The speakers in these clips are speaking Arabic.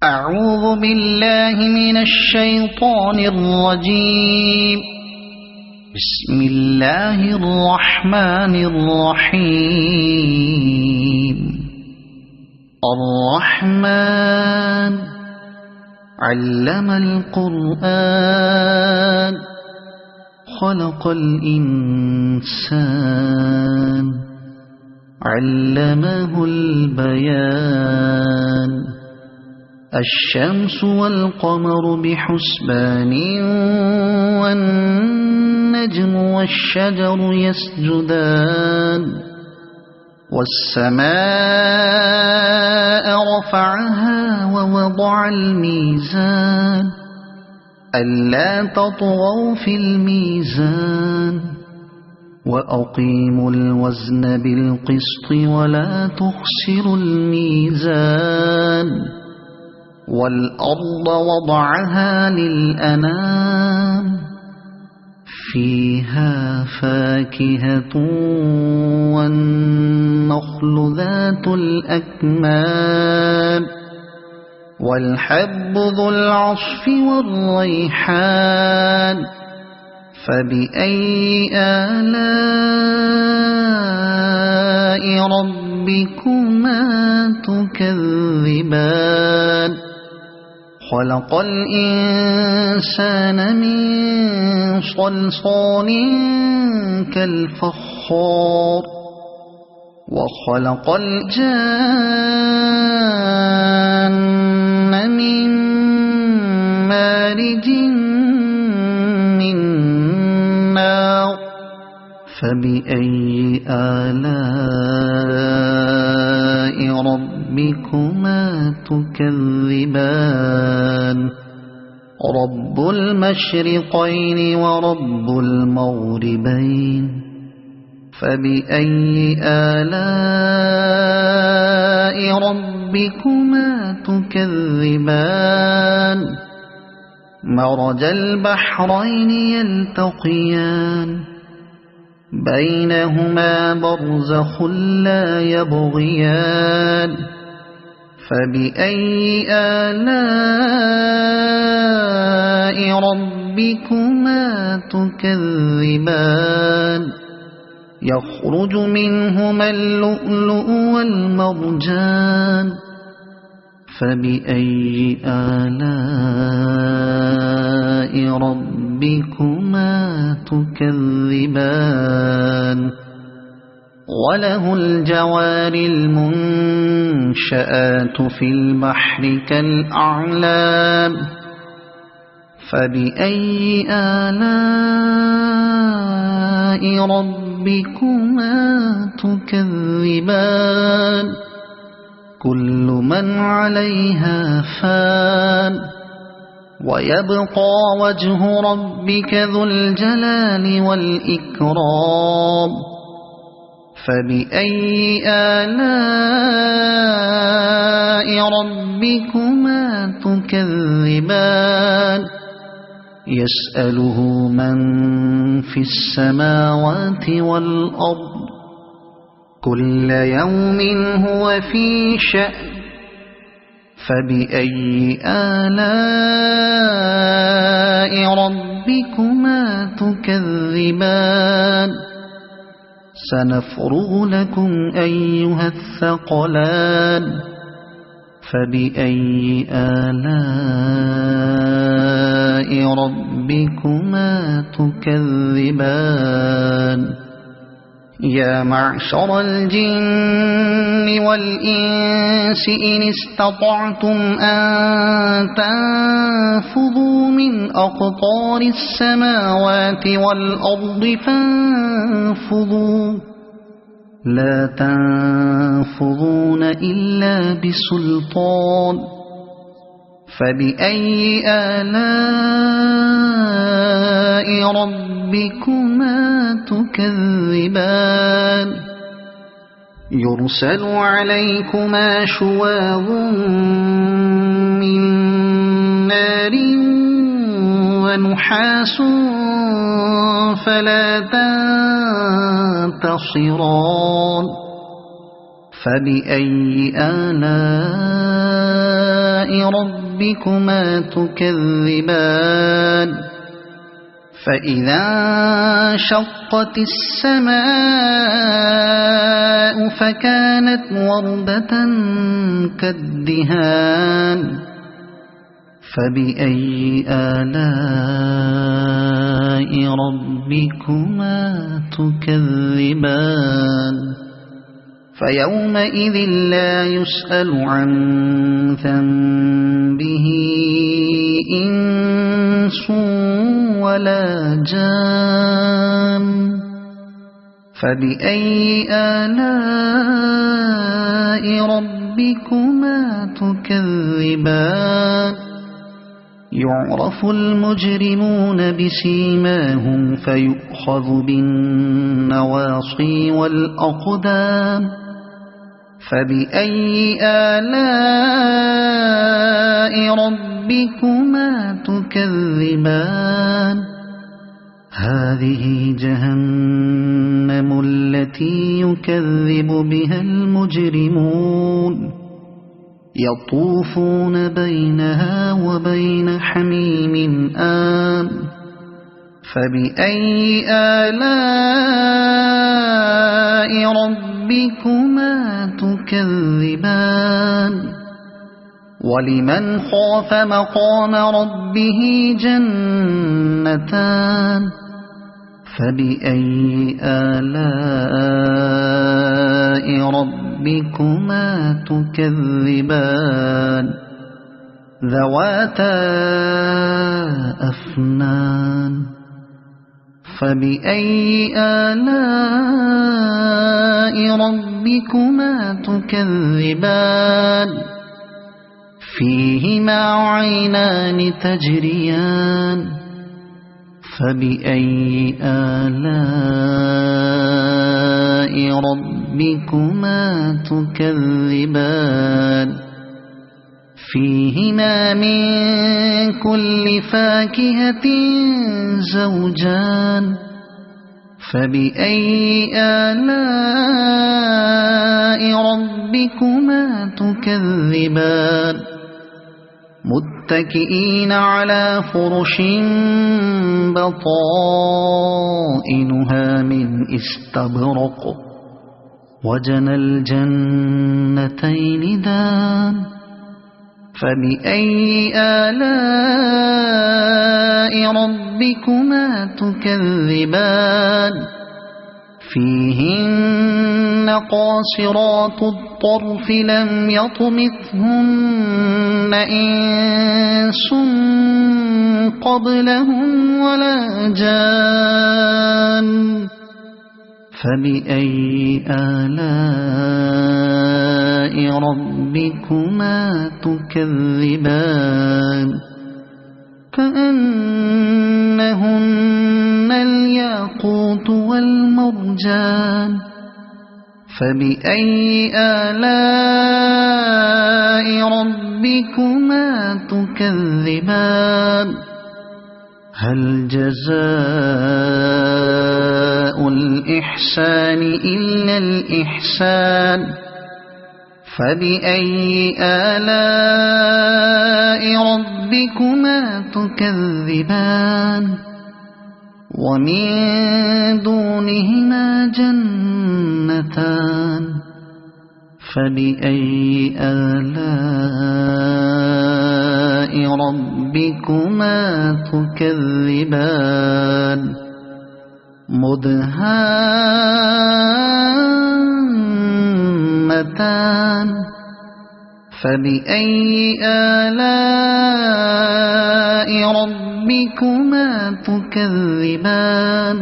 أعوذ بالله من الشيطان الرجيم. بسم الله الرحمن الرحيم. الرحمن علم القرآن خلق الإنسان علمه البيان. الشمس والقمر بحسبان والنجم والشجر يسجدان. والسماء رفعها ووضع الميزان ألا تطغوا في الميزان وأقيموا الوزن بالقسط ولا تخسروا الميزان. والأرض وضعها للأنام فيها فاكهة والنخل ذات الأكمام والحب ذو العصف والريحان. فبأي آلاء ربكما تكذبان. خلق الإنسان من صلصال كالفخار وخلق الجان من مارج من نار. فبأي آلاء ربكما تكذبان. رب المشرقين ورب المغربين. فبأي آلاء ربكما تكذبان. مرج البحرين يلتقيان بينهما برزخ لا يبغيان. فبأي آلاء ربكما تكذبان. يخرج منهما اللؤلؤ والمرجان. فبأي آلاء ربكما تكذبان. وله الجوار المنشآت في البحر كالأعلام. فبأي آلاء ربكما تكذبان. كل من عليها فان ويبقى وجه ربك ذو الجلال والإكرام. فبأي آلاء ربكما تكذبان. يسأله من في السماوات والأرض كل يوم هو في شأن. فبأي آلاء ربكما تكذبان. سنفرغ لكم أيها الثقلان. فبأي آلاء ربكما تكذبان. يا معشر الجن والإنس إن استطعتم أن تنفذوا من أقطار السماوات والأرض فانفذوا لا تنفذون إلا بسلطان. فبأي آلاء ربكما تكذبان. يرسل عليكما شواظ من نار ونحاس فلا تنتصران. فبأي آلاء ربكما تكذبان فإذا انشقت السماء فكانت وردة كالدهان فبأي آلاء ربكما تكذبان فيومئذ لا يسأل عن ذنبه إنس ولا جان فبأي آلاء ربكما تكذبان يعرف المجرمون بسيماهم فيؤخذ بالنواصي والأقدام فبأي آلاء ربكما تكذبان هذه جهنم التي يكذب بها المجرمون يطوفون بينها وبين حميم آن فبأي آلاء ربكما تكذبان ولمن خاف مقام ربه جنتان فبأي آلاء ربكما تكذبان ذواتا أفنان فبأي آلاء ربكما تكذبان فيهما عينان تجريان فبأي آلاء ربكما تكذبان فيهما من كل فاكهة زوجان فبأي آلاء ربكما تكذبان متكئين على فرش بطائنها من استبرق وجنى الجنتين دان فبأي آلاء ربكما تكذبان فيهن قاصرات الطرف لم يطمثهن إنس قبلهم ولا جان فبأي آلاء ربكما تكذبان كأنهن الياقوت والمرجان فبأي آلاء ربكما تكذبان هل جزاء الإحسان إلا الإحسان فبأي آلاء ربكما تكذبان ومن دونهما جنتان فبأي آلاء ربكما تكذبان مدهامتان فبأي آلاء ربكما تكذبان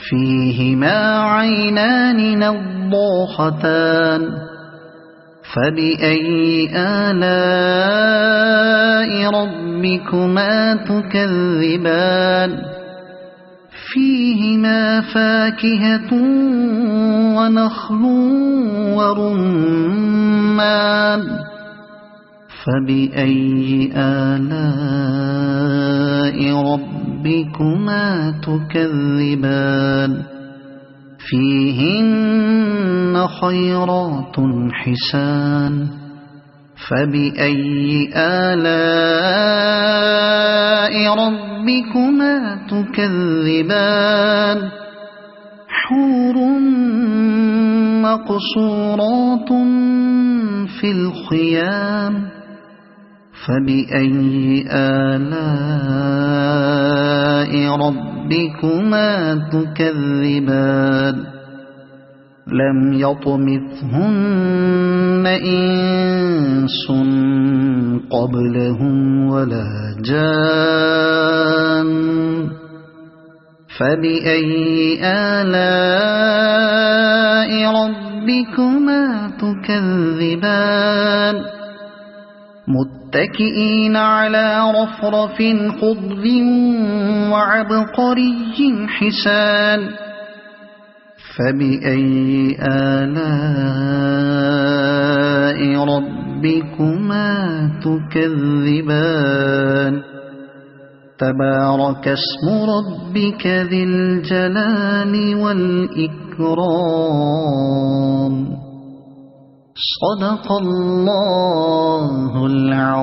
فيهما عينان نضاختان فبأي آلاء ربكما تكذبان فيهما فاكهة ونخل ورمان فبأي آلاء ربكما تكذبان فيهن خيرات حسان فبأي آلاء ربكما تكذبان حور مقصورات في الخيام فبأي آلاء ربكما تكذبان لم يطمثهن إنس قبلهم ولا جان فبأي آلاء ربكما تكذبان متكئين على رفرف خضر وعبقري حسان فبأي آلاء ربكما تكذبان تبارك اسم ربك ذي الجلال والإكرام صدق الله العظيم.